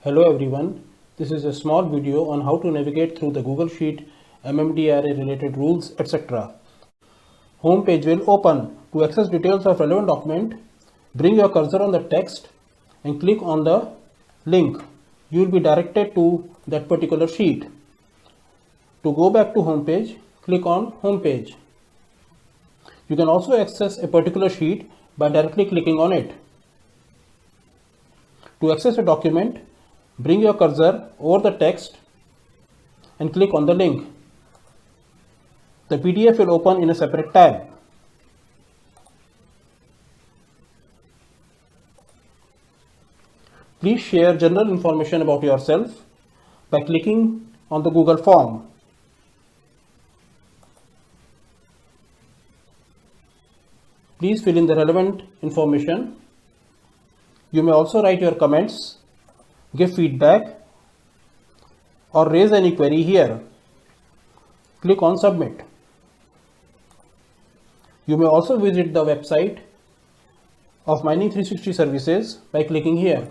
Hello everyone, this is a small video on how to navigate through the Google Sheet, MMDRA related rules, etc. Home page will open. To access details of relevant document, bring your cursor on the text and click on the link. You will be directed to that particular sheet. To go back to home page, click on home page. You can also access a particular sheet by directly clicking on it. To access a document, bring your cursor over the text and click on the link. The PDF will open in a separate tab. Please share general information about yourself by clicking on the Google form. Please fill in the relevant information. You may also write your comments, give feedback, or raise any query here. Click on Submit. You may also visit the website of Mining 360 services by clicking here.